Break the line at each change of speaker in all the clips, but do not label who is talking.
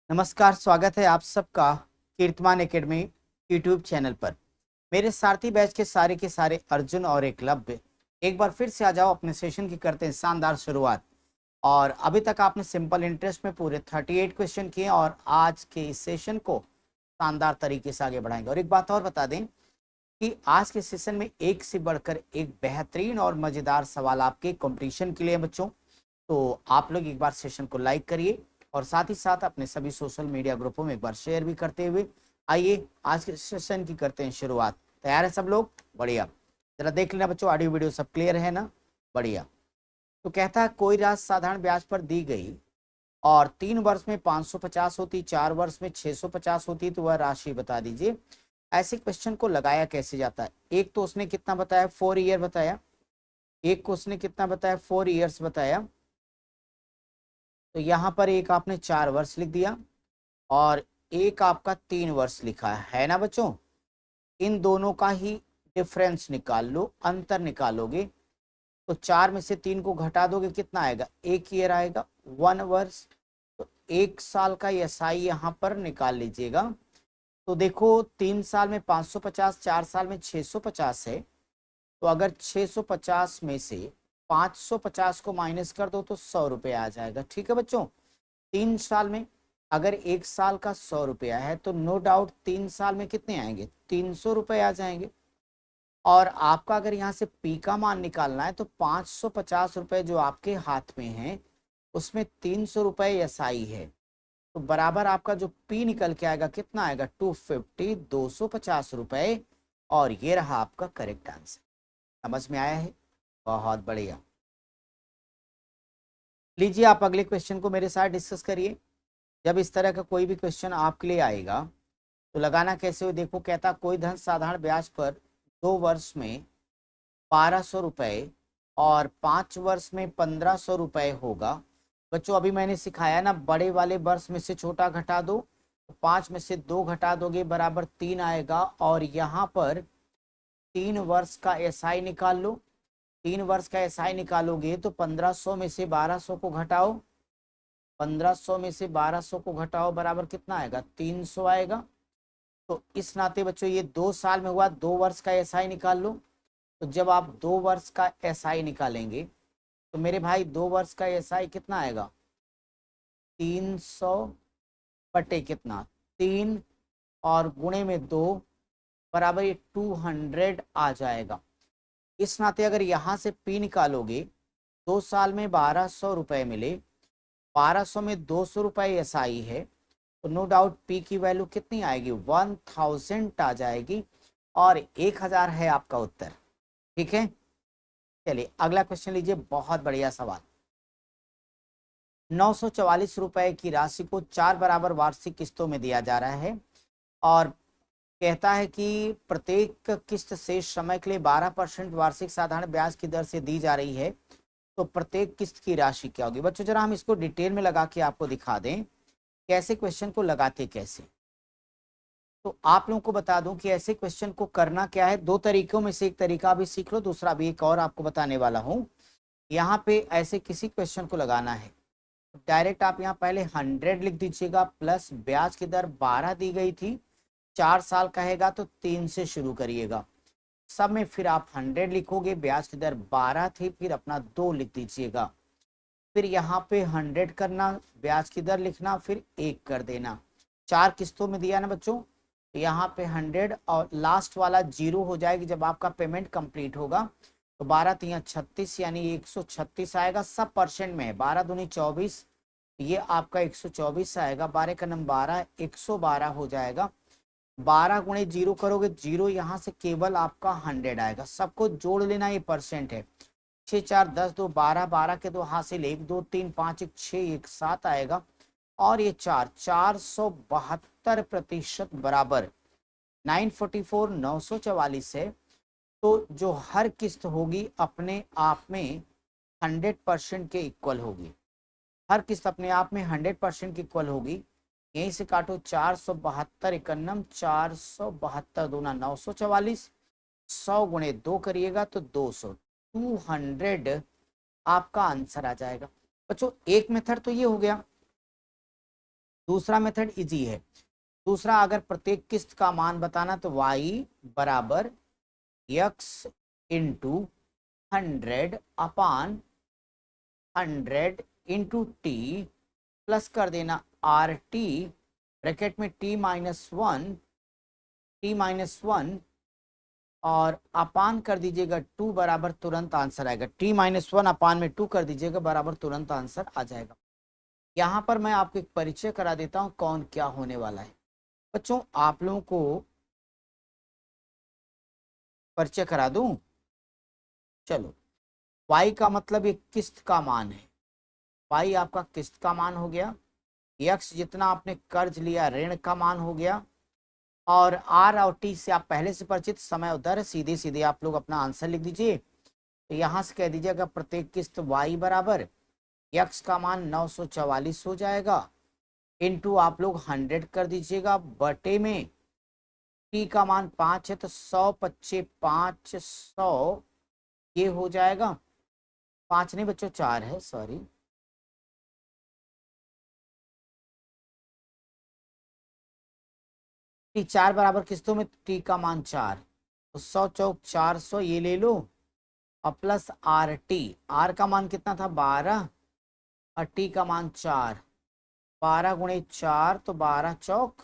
नमस्कार, स्वागत है आप सबका कीर्तमान एकेडमी यूट्यूब चैनल पर। मेरे सारथी बैच के सारे अर्जुन और एकलव्य एक बार फिर से आ जाओ, अपने सेशन की करते हैं शानदार शुरुआत। और अभी तक आपने सिंपल इंटरेस्ट में पूरे 38 क्वेश्चन किए और आज के इस सेशन को शानदार तरीके से आगे बढ़ाएंगे। और एक बात और बता दें कि आज के सेशन में एक से बढ़कर एक बेहतरीन और मजेदार सवाल आपके कंपटीशन के लिए बच्चों। तो आप लोग एक बार सेशन को लाइक करिए और साथ ही साथ अपने सभी सोशल मीडिया ग्रुपों में एक बार शेयर भी करते हुए आइए आज के सेशन की करते हैं शुरुआत। तैयार है सब लोग? बढ़िया। जरा देख लेना बच्चों, ऑडियो वीडियो सब क्लियर है ना? बढ़िया। तो कहता है कोई राशि साधारण ब्याज पर दी गई और 3 वर्ष में 550 होती, 4 वर्ष में 650 होती, तो वह राशि बता दीजिए। ऐसे क्वेश्चन को लगाया कैसे जाता है? एक तो उसने कितना बताया, 4 ईयर बताया। एक को उसने कितना बताया, 4 ईयर्स बताया। तो यहाँ पर एक आपने 4 वर्ष लिख दिया और एक आपका 3 वर्ष लिखा है ना बच्चों? इन दोनों का ही डिफरेंस निकाल लो, अंतर निकालोगे तो 4 में से 3 को घटा दोगे, कितना आएगा? 1 ईयर आएगा, 1 वर्ष। तो 1 साल का एसआई यहाँ पर निकाल लीजिएगा। तो देखो 3 साल में 550, 4 साल में 650 है। तो अगर 650 में से 550 को माइनस कर दो तो 100 रुपये आ जाएगा। ठीक है बच्चों? 3 साल में अगर 1 साल का 100 रुपया है तो नो डाउट 3 साल में कितने आएंगे? 300 रुपये आ जाएंगे। और आपका अगर यहाँ से पी का मान निकालना है तो 550 रुपये जो आपके हाथ में है उसमें 300 रुपये एसआई है। तो बराबर आपका जो पी निकल के आएगा कितना आएगा? 250, 250 रुपये। और ये रहा आपका करेक्ट आंसर। समझ में आया है? बहुत बढ़िया। लीजिए आप अगले क्वेश्चन को मेरे साथ डिस्कस करिए। जब इस तरह का कोई भी क्वेश्चन आपके लिए आएगा तो लगाना कैसे हो? देखो कहता कोई धन साधारण ब्याज पर 2 वर्ष में 1200 रुपये और 5 वर्ष में 1500 रुपये होगा। बच्चों अभी मैंने सिखाया ना, बड़े वाले वर्ष में से छोटा घटा दो, तो 5 में से 2 घटा दोगे बराबर 3 आएगा। और यहाँ पर 3 वर्ष का एसआई निकाल लो। 3 वर्ष का एसआई निकालोगे तो 1500 में से 1200 को घटाओ, 1500 में से 1200 को घटाओ बराबर कितना आएगा? 300 आएगा। तो इस नाते बच्चों ये 2 साल में हुआ, 2 वर्ष का एसआई निकाल लो। तो जब आप 2 वर्ष का एसआई निकालेंगे तो मेरे भाई 2 वर्ष का एसआई कितना आएगा? 300 बटे कितना? 3 और गुणे में 2 बराबर ये 200 आ जाएगा। इस नाते अगर यहाँ से पी निकालोगे 2 साल में 1200 रुपये मिले, 1200 में 200 रुपये एसआई है, तो नो डाउट पी की वैल्यू कितनी आएगी? 1000 आ जाएगी और 1000 है आपका उत्तर। ठीक है, चलिए अगला क्वेश्चन लीजिए। बहुत बढ़िया सवाल। 944 रुपए की राशि को 4 बराबर वार्षिक किस्तों में दिया जा रहा है और कहता है कि प्रत्येक किस्त शेष समय के लिए 12% वार्षिक साधारण ब्याज की दर से दी जा रही है। तो प्रत्येक किस्त की राशि क्या होगी? बच्चों जरा हम इसको डिटेल में लगा के आपको दिखा दें कैसे क्वेश्चन को लगाते कैसे। तो आप लोगों को बता दूं कि ऐसे क्वेश्चन को करना क्या है, 2 तरीकों में से एक तरीका भी सीख लो, दूसरा भी एक और आपको बताने वाला हूं। यहाँ पे ऐसे किसी क्वेश्चन को लगाना है, डायरेक्ट आप यहाँ पहले 100 लिख दीजिएगा प्लस ब्याज की दर 12 दी गई थी, 4 साल कहेगा तो 3 से शुरू करिएगा। सब में फिर आप 100 लिखोगे, ब्याज की दर 12 थी, फिर अपना 2 लिख दीजिएगा। फिर यहाँ पे 100 करना, ब्याज की दर लिखना, फिर 1 कर देना। 4 किस्तों में दिया ना बच्चों, तो यहाँ पे 100 और लास्ट वाला 0 हो जाएगी जब आपका पेमेंट कंप्लीट होगा। तो 12 3 36 यानी 136 आएगा। सब परसेंट में है, 12 दूनी 24, ये आपका 124 आएगा। 12 का नंबर 12, 112 हो जाएगा। 12 गुणे 0 करोगे, 0 यहाँ से केवल आपका 100 आएगा। सबको जोड़ लेना, ये परसेंट है। 6 4 10 2 12, 12 के 2 हासिल, 1 2 3 5 1 6 1 7 आएगा। और ये 472% बराबर 944 944 है। तो जो हर किस्त होगी अपने आप में 100% के इक्वल होगी। हर किस्त अपने आप में 100% की इक्वल होगी। यहीं से काटो, 472 इकन्नम 472 दूना 944, 100 गुणे 2 करिएगा तो 200, 200 आपका आंसर आ जाएगा। बच्चों एक मेथड तो ये हो गया, दूसरा मेथड इजी है। दूसरा, अगर प्रत्येक किस्त का मान बताना तो y बराबर x into 100 into T plus कर देना आर टी ब्रैकेट में t-1 और अपान कर दीजिएगा 2 बराबर तुरंत आंसर आएगा। t-1 अपान में 2 कर दीजिएगा बराबर तुरंत आंसर आ जाएगा। यहाँ पर मैं आपको एक परिचय करा देता हूँ कौन क्या होने वाला है। बच्चों आप लोगों को परिचय करा दूं। चलो, y का मतलब एक किस्त का मान है। y आपका किस्त का मान हो गया, x जितना आपने कर्ज लिया ऋण का मान हो गया, और r और t से आप पहले से परिचित, समय उधर, सीधे सीधे आप लोग अपना आंसर लिख दीजिए। तो यहाँ से कह दीजिएगा प्रत्येक किस्त y बराबर x का मान 944 हो जाएगा, इनटू आप लोग 100 कर दीजिएगा, बटे में t का मान 5 है तो 100 पच्चे 500 ये हो जाएगा। 5 नहीं बच्चों 4 है, सॉरी। टी 4 बराबर किस्तों में टी का मान 4, तो 100 चौक 400 ये ले लो, और प्लस आर टी, आर का मान कितना था 12 और टी का मान 4, 12 गुणे 4 तो 12 चौक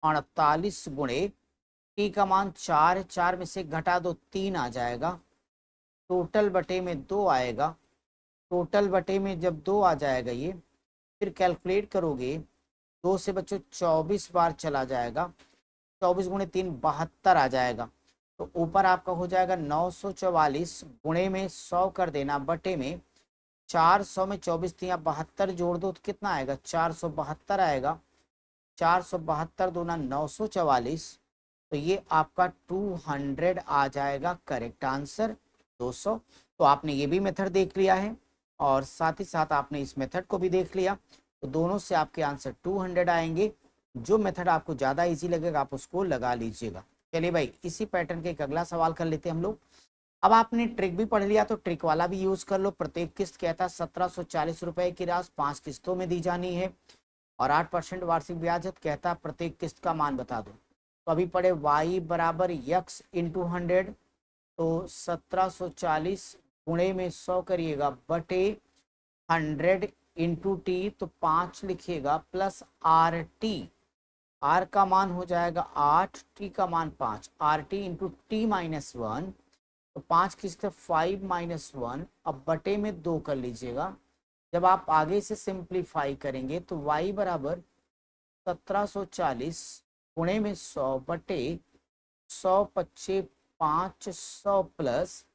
48 गुणे टी का मान 4 है, 4 में से घटा दो 3 आ जाएगा, टोटल बटे में 2 आएगा। टोटल बटे में जब 2 आ जाएगा ये, फिर कैलकुलेट करोगे 2 से बच्चों 24 बार चला जाएगा, 24 गुणे 3 72 आ जाएगा। तो ऊपर आपका हो जाएगा 944 गुणे में 100 कर देना, बटे में 400 में 24 3 72 जोड़ दो तो कितना आएगा 472 आएगा। 472 दूना 944, तो ये आपका 200 आ जाएगा करेक्ट आंसर 200। तो आपने ये भी मेथड देख लिया है और साथ ही साथ आपने इस मेथड को भी देख लिया, तो दोनों से आपके आंसर 200 आएंगे। जो मेथड आपको ज़्यादा इजी लगेगा आप उसको लगा लीजिएगा। चलिए भाई, इसी पैटर्न के एक अगला सवाल कर लेते हैं हम लोग। अब आपने ट्रिक भी पढ़ लिया तो ट्रिक वाला भी यूज कर लो। प्रत्येक किस्त कहता है 1740 रुपए की राशि 5 किस्तों में दी जानी है और 8% वार्षिक ब्याज है, तो कहता है प्रत्येक किस्त का मान बता दो। तो अभी पढ़े y बराबर x इंटू 100, तो 1740 गुणे में 100 करिएगा, बटे 100 इंटू टी, तो 5 लिखिएगा, प्लस आर टी, आर का मान हो जाएगा 8, टी का मान 5, आर टी इंटू t-1, तो 5 किस्त 5-1, अब बटे में 2 कर लीजिएगा। जब आप आगे से सिंप्लीफाई करेंगे तो y बराबर 1740 गुणे में 100 बटे 100 पच्चे 500 प्लस,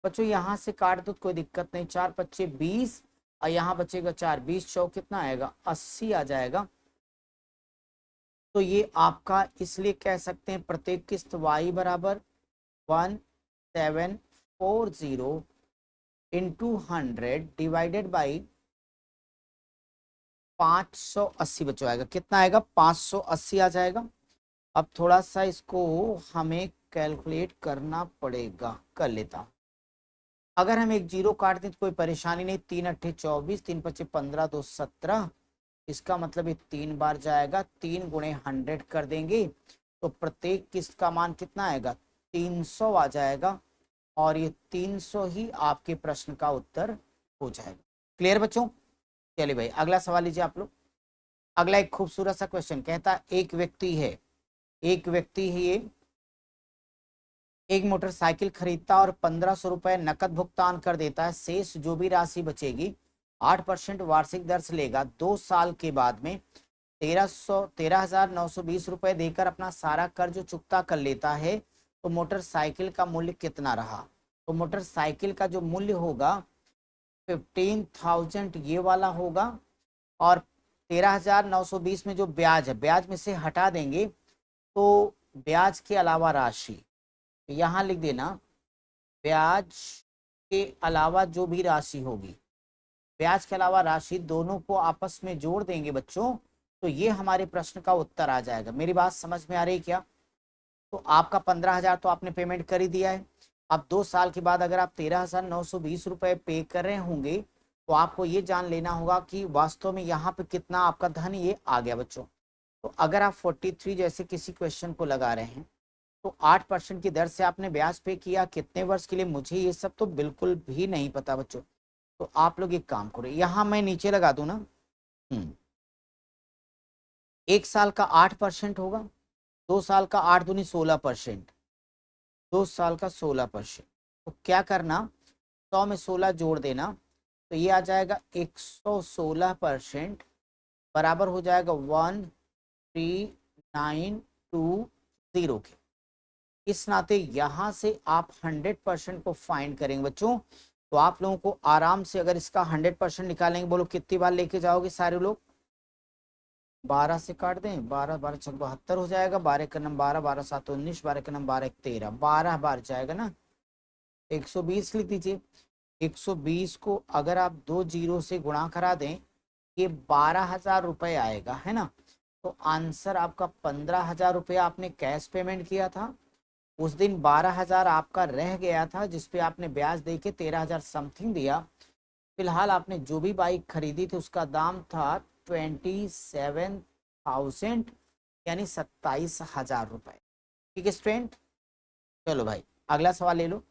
बच्चों यहाँ से काट दो कोई दिक्कत नहीं, 4 पच्चे 20 और यहाँ बचेगा 4, 20 चौक कितना आएगा 80 आ जाएगा। तो ये आपका इसलिए कह सकते हैं प्रत्येक किस्त y बराबर 1740 इंटू 100 डिवाइडेड बाई 580 बच्चों आएगा, कितना आएगा 580 आ जाएगा। अब थोड़ा सा इसको हमें कैलकुलेट करना पड़ेगा, कर लेता हूं। अगर हम एक जीरो काट दें तो कोई परेशानी नहीं, 3 अट्ठे 24, 3 पच्चे 15, 2 17, इसका मतलब ये 3 बार जाएगा, 3 गुणे 100 कर देंगे तो प्रत्येक किस्त का मान कितना आएगा 300 आ जाएगा, और ये 300 ही आपके प्रश्न का उत्तर हो जाएगा। क्लियर बच्चों? चलिए भाई अगला सवाल लीजिए आप लोग। अगला एक खूबसूरत सा क्वेश्चन कहता है एक व्यक्ति है एक मोटरसाइकिल खरीदता और 1500 रुपए नकद भुगतान कर देता है, शेष जो भी राशि बचेगी 8% वार्षिक दर से लेगा। 2 साल के बाद में 13,920 रुपए देकर अपना सारा कर्ज चुकता कर लेता है, तो मोटरसाइकिल का मूल्य कितना रहा? तो मोटरसाइकिल का जो मूल्य होगा 15,000 ये वाला होगा, और 13,920 में जो ब्याज है, ब्याज में से हटा देंगे तो ब्याज के अलावा राशि, यहाँ लिख देना ब्याज के अलावा जो भी राशि होगी, ब्याज के अलावा राशि दोनों को आपस में जोड़ देंगे बच्चों, तो ये हमारे प्रश्न का उत्तर आ जाएगा। मेरी बात समझ में आ रही है क्या? तो आपका 15,000 तो आपने पेमेंट कर ही दिया है। अब 2 साल के बाद अगर आप 13,920 रुपए पे कर रहे होंगे तो आपको ये जान लेना होगा कि वास्तव में यहाँ पे कितना आपका धन ये आ गया बच्चों। तो अगर आप 43 जैसे किसी क्वेश्चन को लगा रहे हैं तो 8% की दर से आपने ब्याज पे किया कितने वर्ष के लिए, मुझे ये सब तो बिल्कुल भी नहीं पता बच्चों। तो आप लोग एक काम करो, यहाँ मैं नीचे लगा दूं ना। एक साल का 8% होगा, 2 साल का 8 दूनी 16%, 2 साल का 16%। तो क्या करना, 100 में 16 जोड़ देना, तो ये आ जाएगा 116% बराबर हो जाएगा 13920 के। इस नाते यहां से आप 100% को फाइंड करेंगे बच्चों। तो आप लोगों को आराम से अगर इसका 100% निकालेंगे, बोलो कितनी बार लेके जाओगे सारे लोग। 12 से काट दें, 12 12 छक 72 हो जाएगा, 12 का नंबर 12, 12 7 19, 12 का नंबर 12 13, 12 बार जाएगा ना। 120 लिख दीजिए। 120 को अगर आप 2 जीरो से गुणा करा दें, ये 12,000 रुपये आएगा, है ना। तो आंसर आपका 15,000 रुपया आपने कैश पेमेंट किया था। उस दिन 12,000 आपका रह गया था जिसपे आपने ब्याज दे के 13,000 समथिंग दिया। फिलहाल आपने जो भी बाइक खरीदी थी उसका दाम था 27,000, यानी 27,000 रुपए। ठीक है स्टूडेंट, चलो भाई अगला सवाल ले लो।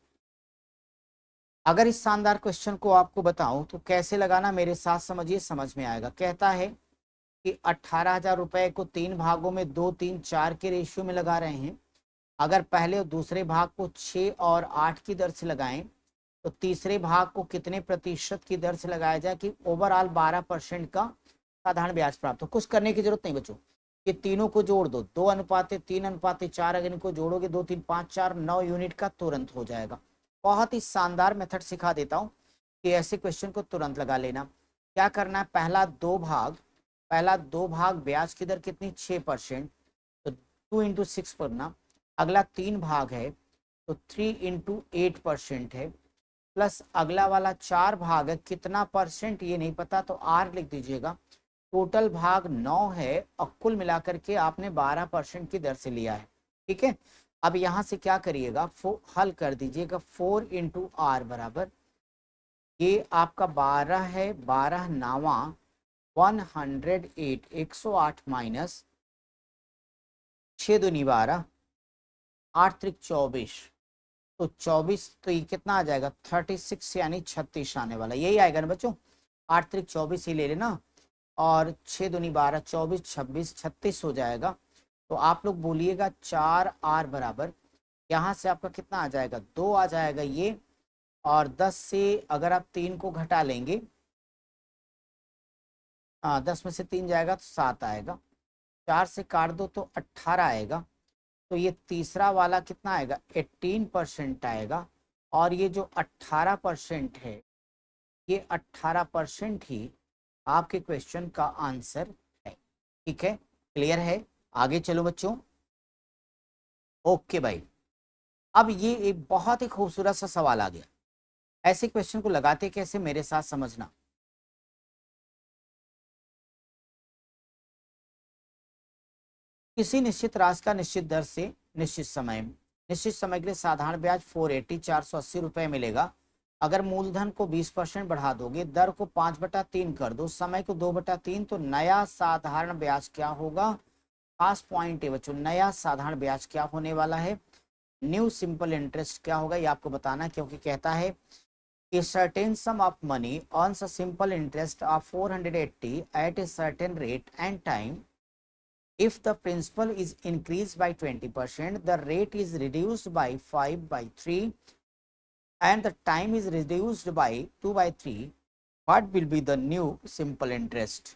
अगर इस शानदार क्वेश्चन को आपको बताऊं तो कैसे लगाना मेरे साथ समझिए, समझ में आएगा। कहता है कि 18,000 रुपए को 3 भागों में 2 3 4 के रेशियो में लगा रहे हैं। अगर पहले और दूसरे भाग को 6 और 8 की दर से लगाएं तो तीसरे भाग को कितने प्रतिशत की दर से लगाया जाए कि ओवरऑल 12% का साधारण ब्याज प्राप्त हो। कुछ करने की जरूरत नहीं बच्चों, ये तीनों को जोड़ दो, 2:3:4। अगर इनको जोड़ोगे 2 3 5 4 9 यूनिट का तुरंत हो जाएगा। बहुत ही शानदार मेथड सिखा देता हूँ कि ऐसे क्वेश्चन को तुरंत लगा लेना। क्या करना है, पहला दो भाग ब्याज की दर कितनी 6%, तो 2 × 6 करना। अगला 3 भाग है तो 3 × 8% है, प्लस अगला वाला 4 भाग है, कितना परसेंट ये नहीं पता तो R लिख दीजिएगा। टोटल भाग 9 है और कुल मिलाकर के आपने 12% की दर से लिया है। ठीक है, अब यहां से क्या करिएगा, हल कर दीजिएगा। 4 × R बराबर, ये आपका 12 है, 12 नावा 108, 108 माइनस 6 दूनी 12, 8 त्रिक 24, तो 24, तो ये कितना आ जाएगा 36, यानी 36 आने वाला, यही आएगा ना बच्चों। 8 त्रिक 24 ही ले लेना, और 6 दूनी 12, 24 26 36 हो जाएगा। तो आप लोग बोलिएगा 4R बराबर, यहाँ से आपका कितना आ जाएगा 2 आ जाएगा ये, और 10 से अगर आप 3 को घटा लेंगे, 10 में से 3 जाएगा तो 7 आएगा, 4 से काट दो तो 18 आएगा। तो ये तीसरा वाला कितना आएगा 18% आएगा, और ये जो 18% है, ये 18% ही आपके क्वेश्चन का आंसर है। ठीक है, क्लियर है, आगे चलो बच्चों। ओके भाई, अब ये एक बहुत ही खूबसूरत सा सवाल आ गया। ऐसे क्वेश्चन को लगाते कैसे मेरे साथ समझना। किसी निश्चित राशि का निश्चित दर से निश्चित समय के लिए साधारण ब्याज 480 रुपए मिलेगा। अगर मूलधन को 20% बढ़ा दोगे, दर को 5/3 कर दो, समय को 2/3, तो नया साधारण ब्याज क्या होगा। खास पॉइंट है बच्चों, नया साधारण ब्याज क्या होने वाला है, न्यू सिंपल इंटरेस्ट क्या होगा, ये आपको बताना है। क्योंकि कहता है a certain sum of money earns a simple interest of 480 at a certain rate and time. If the principal is increased by 20%, the rate is reduced by 5/3 and the time is reduced by 2/3. What will be the new simple interest?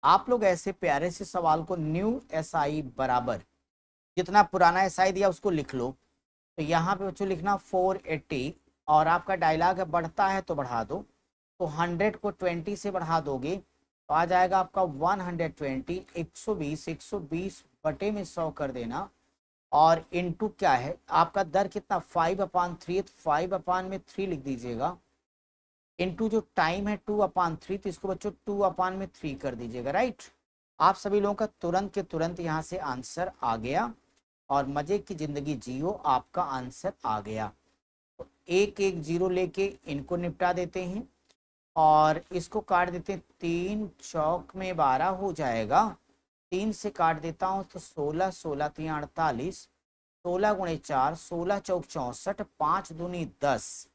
आप लोग ऐसे प्यारे से सवाल को new SI बराबर, जितना पुराना SI दिया उसको लिख लो। तो यहाँ पे बच्चों लिखना 480, और आपका डायलॉग है बढ़ता है तो बढ़ा दो, तो 100 को 20 से बढ़ा दोगे तो आ जाएगा आपका 120, 120, 120 बटे में 100 कर देना, और इनटू क्या है आपका दर कितना 5/3, 5/3 लिख दीजिएगा, इनटू जो टाइम है 2/3, तो इसको बच्चों 2/3 कर दीजिएगा। राइट, आप सभी लोगों का तुरंत के तुरंत यहाँ से आंसर आ गया, और मजे की जिंदगी जियो, आपका आंसर आ गया। तो 1 1 0 लेके इनको निपटा देते हैं। और इसको काट देते हैं, 3 चौक में 12 हो जाएगा। 3 से काट देता हूँ तो 16, 16 3 48, 16 × 4, 16 × 4 = 64, 5 दूनी 10,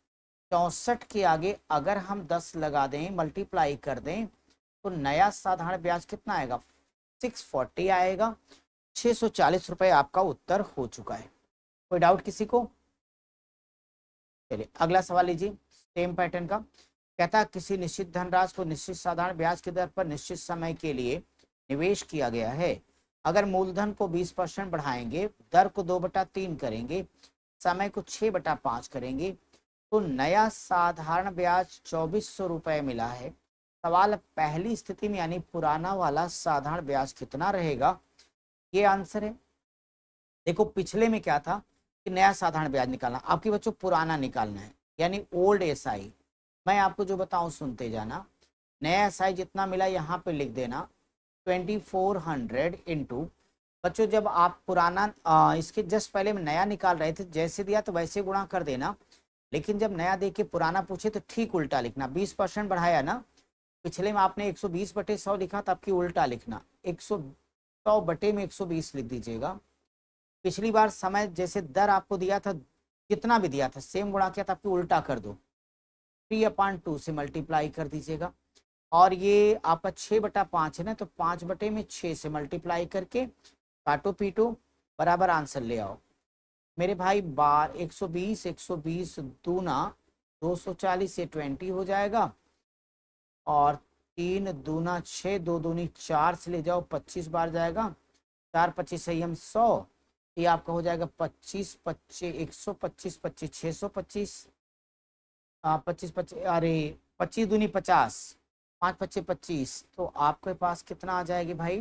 64 के आगे अगर हम 10 लगा दें, मल्टीप्लाई कर दें, तो नया साधारण ब्याज कितना आएगा? 640 आएगा। 640 रुपए आपका उत्तर हो चुका है। कोई डाउट किसी को? चलिए अगला सवाल लीजिए, सेम पैटर्न का। कहता है किसी निश्चित धनराशि को निश्चित साधारण ब्याज की दर पर निश्चित समय के लिए निवेश किया गया है। अगर मूलधन को 20% बढ़ाएंगे, दर को 2/3 करेंगे, समय को 6/5 करेंगे, तो नया साधारण ब्याज 2400 रुपए मिला है। सवाल पहली स्थिति में यानी पुराना वाला साधारण ब्याज कितना रहेगा? ये आंसर है। देखो पिछले में क्या था कि नया साधारण ब्याज निकालना, आपके बच्चों पुराना निकालना है यानी ओल्ड एसआई। मैं आपको जो बताऊं सुनते जाना। नया एसआई जितना मिला यहाँ पे लिख देना, 2400 इंटू, बच्चों जब आप पुराना इसके जस्ट पहले में नया निकाल रहे थे, जैसे दिया तो वैसे गुणा कर देना, लेकिन जब नया दे के पुराना पूछे तो ठीक उल्टा लिखना। 20% बढ़ाया ना, पिछले में आपने 120/100 लिखा था, आपकी उल्टा लिखना 100/120 लिख दीजिएगा। पिछली बार समय जैसे दर आपको दिया था, जितना भी दिया था सेम गुणा किया था, आपकी उल्टा कर दो, 3/2 से मल्टीप्लाई कर दीजिएगा। और ये आपका 6/5 है ना, तो 5/6 से मल्टीप्लाई करके काटो पीटो बराबर आंसर ले आओ। मेरे भाई 120, 120 दूना 240, ये 20 हो जाएगा। और 3 दूना 6, 2 दूनी 4 से ले जाओ, 25 बार जाएगा, 4 25 सही हम 100, ये आपका हो जाएगा 25 25 125 25 625, 25 25, अरे 25 दूनी 50, 5 25 25, तो आपके पास कितना आ जाएगी भाई?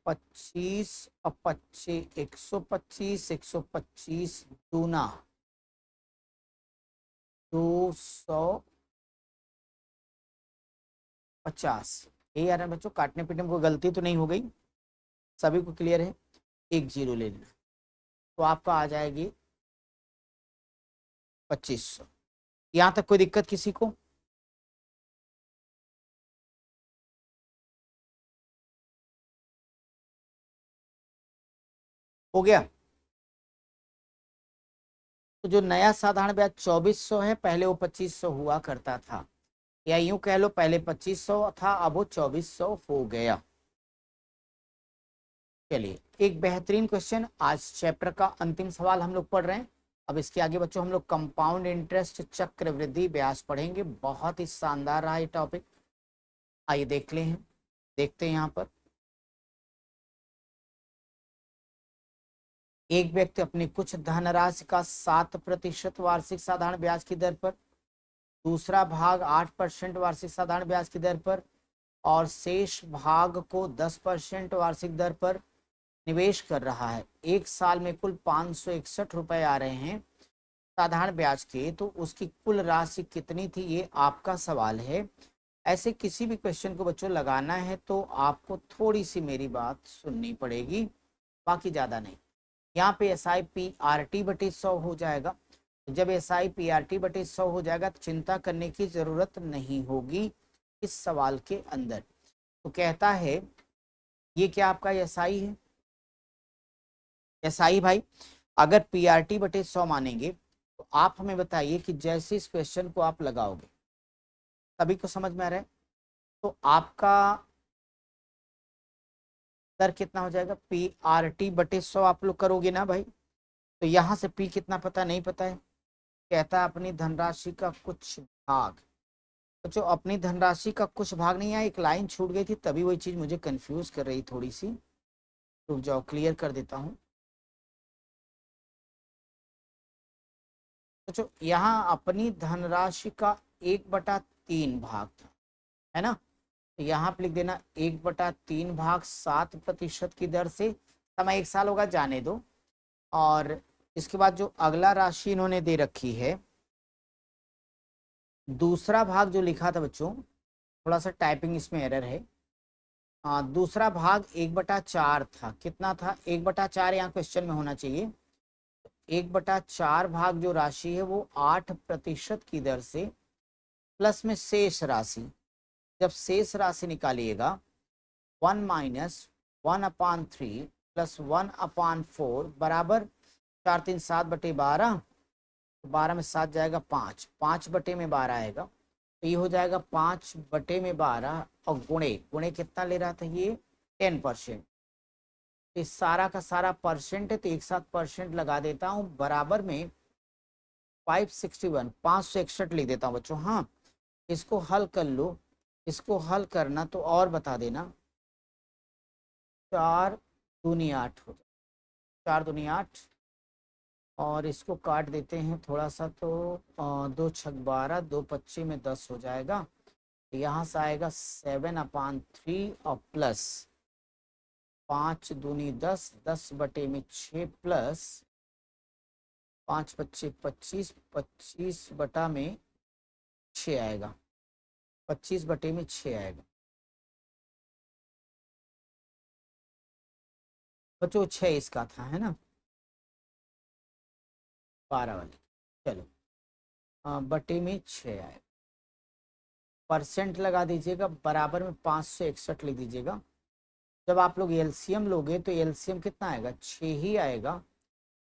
25 और 25 125, 125 दूना 250। ये यार बच्चों काटने पीटने में कोई गलती तो नहीं हो गई? सभी को क्लियर है? 1 0 ले लेना, तो आपका आ जाएगी 2500। यहाँ तक कोई दिक्कत किसी को? हो गया? तो जो नया साधारण ब्याज 2400 है, पहले वो 2500 हुआ करता था, या यूं कह लो पहले 2500 था, अब वो 2400 हो गया। चलिए एक बेहतरीन क्वेश्चन, आज चैप्टर का अंतिम सवाल हम लोग पढ़ रहे हैं। अब इसके आगे बच्चों हम लोग कंपाउंड इंटरेस्ट, चक्रवृद्धि ब्याज पढ़ेंगे। बहुत ही शानदार रहा ये टॉपिक। आइए देख लें, देखते हैं यहाँ पर। एक व्यक्ति अपनी कुछ धनराशि का 7% वार्षिक साधारण ब्याज की दर पर, दूसरा भाग 8% वार्षिक साधारण ब्याज की दर पर, और शेष भाग को 10% वार्षिक दर पर निवेश कर रहा है। एक साल में कुल 561 रुपए आ रहे हैं साधारण ब्याज के, तो उसकी कुल राशि कितनी थी? ये आपका सवाल है। ऐसे किसी भी क्वेश्चन को बच्चों लगाना है तो आपको थोड़ी सी मेरी बात सुननी पड़ेगी, बाकी ज्यादा नहीं। यहाँ पे SI/PRT/100 हो जाएगा। जब SI/PRT/100 हो जाएगा तो चिंता करने की जरूरत नहीं होगी इस सवाल के अंदर। तो कहता है ये क्या आपका SI है? SI भाई अगर PRT/100 मानेंगे तो आप हमें बताइए कि जैसे इस क्वेश्चन को आप लगाओगे, सभी को समझ में आ रहा है? तो आपका दर कितना हो जाएगा? PRT/100 आप लोग करोगे ना भाई, तो यहाँ से P कितना पता नहीं पता है? कहता है अपनी धनराशि का कुछ भाग। तो जो अपनी धनराशि का कुछ भाग नहीं है, एक लाइन छूट गई थी तभी वही चीज मुझे कंफ्यूज कर रही थोड़ी सी। रुक जाओ क्लियर कर देता हूँ। तो जो यहाँ अपनी धनराशि का 1/3 भाग था, है ना, तो यहाँ पे लिख देना 1/3 भाग 7% की दर से। समय 1 साल होगा, जाने दो। और इसके बाद जो अगला राशि इन्होंने दे रखी है, दूसरा भाग जो लिखा था बच्चों, थोड़ा सा टाइपिंग इसमें एरर है। दूसरा भाग 1/4 था। कितना था? 1/4 यहाँ क्वेश्चन में होना चाहिए। 1/4 भाग जो राशि है वो 8% की दर से प्लस में शेष राशि, जब शेष राशि निकालिएगा 1 माइनस 1/3 प्लस 1/4 बराबर 4 3 7/12, 12 में 7 जाएगा 5, 5/12 आएगा, तो ये हो जाएगा 5/12 और गुणे गुणे कितना ले रहा था ये 10%। इस सारा का सारा परसेंट है तो एक साथ परसेंट लगा देता हूँ, बराबर में 561 561 लिख देता हूँ बच्चों। हाँ, इसको हल कर लो, इसको हल करना तो और बता देना, 4 दूनी 8 हो जाए, 4 दूनी 8 और इसको काट देते हैं थोड़ा सा, तो 2 छक 12, 2 25 में 10 हो जाएगा, यहाँ से आएगा 7/3 और प्लस 5 दूनी 10, 10/6 प्लस 5 25 25, 25/6 आएगा, 25/6 आएगा बच्चों, 6 इसका था है ना, 12 वाली। चलो बटे में 6 आएगा, परसेंट लगा दीजिएगा, बराबर में 561 लिख दीजिएगा। जब आप लोग एलसीएम लोगे तो एलसीएम कितना आएगा, 6 ही आएगा,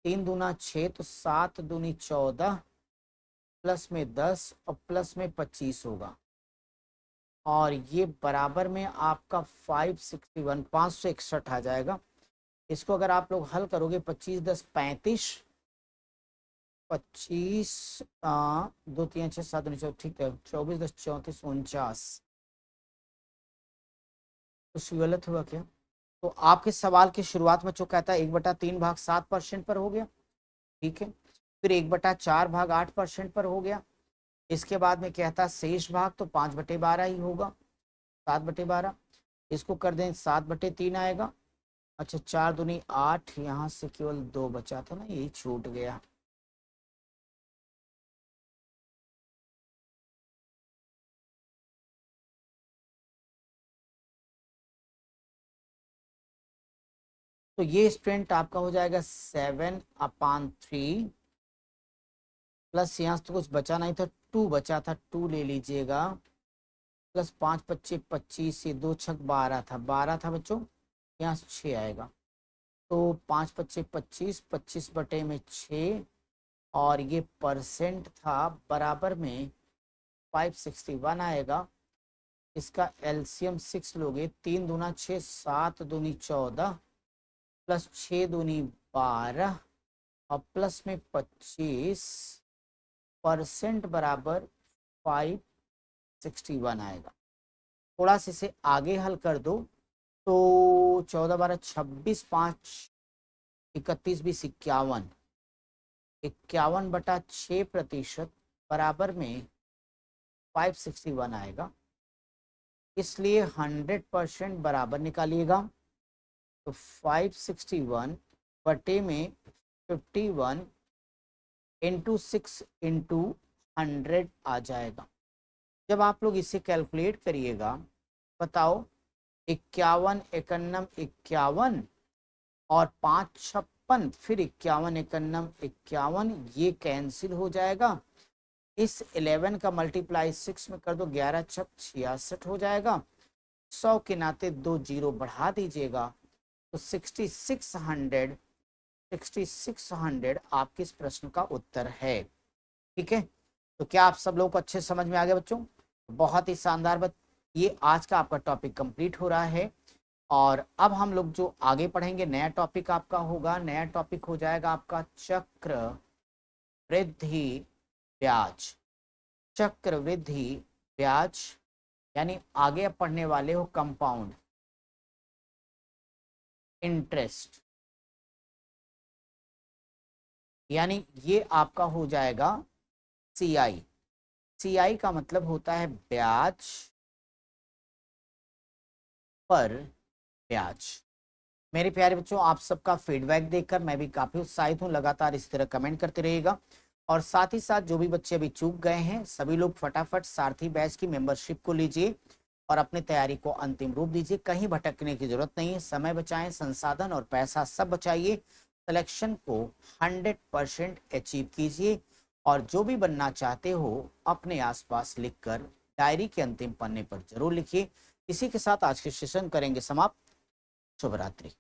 3 दूना 6 तो 7 दूनी 14 प्लस में 10 और प्लस में 25 होगा, और ये बराबर में आपका 561 561 आ जाएगा। इसको अगर आप लोग हल करोगे 25 10 35, 25 2 3 6 7 9 ठीक है, 24 10 34 49, कुछ गलत हुआ क्या? तो आपके सवाल की शुरुआत में जो कहता है 1/3 भाग 7% पर हो गया, ठीक है, फिर 1/4 भाग 8% पर हो गया, इसके बाद में कहता है शेष भाग तो 5/12 ही होगा, 7/12, इसको कर दें 7/3 आएगा। अच्छा 4 दूनी 8, यहाँ से केवल 2 बचा था ना, यही छूट गया, तो ये स्टूडेंट आपका हो जाएगा 7/3 प्लस यहाँ से तो कुछ बचा नहीं था, 2 बचा था, 2 ले लीजिएगा, प्लस 5 25 25, ये 2 छक 12 था, 12 था बच्चों, यहाँ से 6 आएगा, तो 5 25 25, 25/6 और ये परसेंट था, बराबर में 561 आएगा। इसका एलसीएम 6 लोगे, 3 दूना 6, 7 दूनी 14 प्लस 6 दूनी 12 और प्लस में 25, परसेंट बराबर 561 आएगा। थोड़ा सा इसे आगे हल कर दो तो 14 12 26, 5 31 20 51, 51/6% बराबर में 561 आएगा, इसलिए 100% बराबर निकालिएगा, तो 561 बटे में 51 इंटू 6 इंटू 100 आ जाएगा। जब आप लोग इसे कैलकुलेट करिएगा, बताओ 51 51 51 और 5 56, फिर 51 51 51, ये कैंसिल हो जाएगा, इस 11 का मल्टीप्लाई 6 में कर दो, 11 छक 66 हो जाएगा, 100 के नाते 2 जीरो बढ़ा दीजिएगा, तो 6600 आपके इस प्रश्न का उत्तर है, ठीक है। तो क्या आप सब लोग को अच्छे समझ में आ गया बच्चों? बहुत ही शानदार ये आज का आपका टॉपिक कंप्लीट हो रहा है, और अब हम लोग जो आगे पढ़ेंगे नया टॉपिक आपका होगा, नया टॉपिक हो जाएगा आपका चक्रवृद्धि ब्याज। चक्रवृद्धि ब्याज यानी आगे आप पढ़ने वाले हो कंपाउंड इंटरेस्ट, यानी ये आपका हो जाएगा सीआई। सीआई का मतलब होता है ब्याज पर ब्याज। मेरे प्यारे बच्चों, आप सबका फीडबैक देखकर मैं भी काफी उत्साहित हूँ, लगातार इस तरह कमेंट करते रहिएगा, और साथ ही साथ जो भी बच्चे अभी चूक गए हैं सभी लोग फटाफट सारथी बैच की मेंबरशिप को लीजिए और अपनी तैयारी को अंतिम रूप दीजिए, कहीं भटकने की जरूरत नहीं है, समय बचाएं, संसाधन और पैसा सब बचाइए, सिलेक्शन को 100% अचीव कीजिए और जो भी बनना चाहते हो अपने आसपास लिखकर डायरी के अंतिम पन्ने पर जरूर लिखिए। इसी के साथ आज के सेशन करेंगे समाप्त। शुभ रात्रि।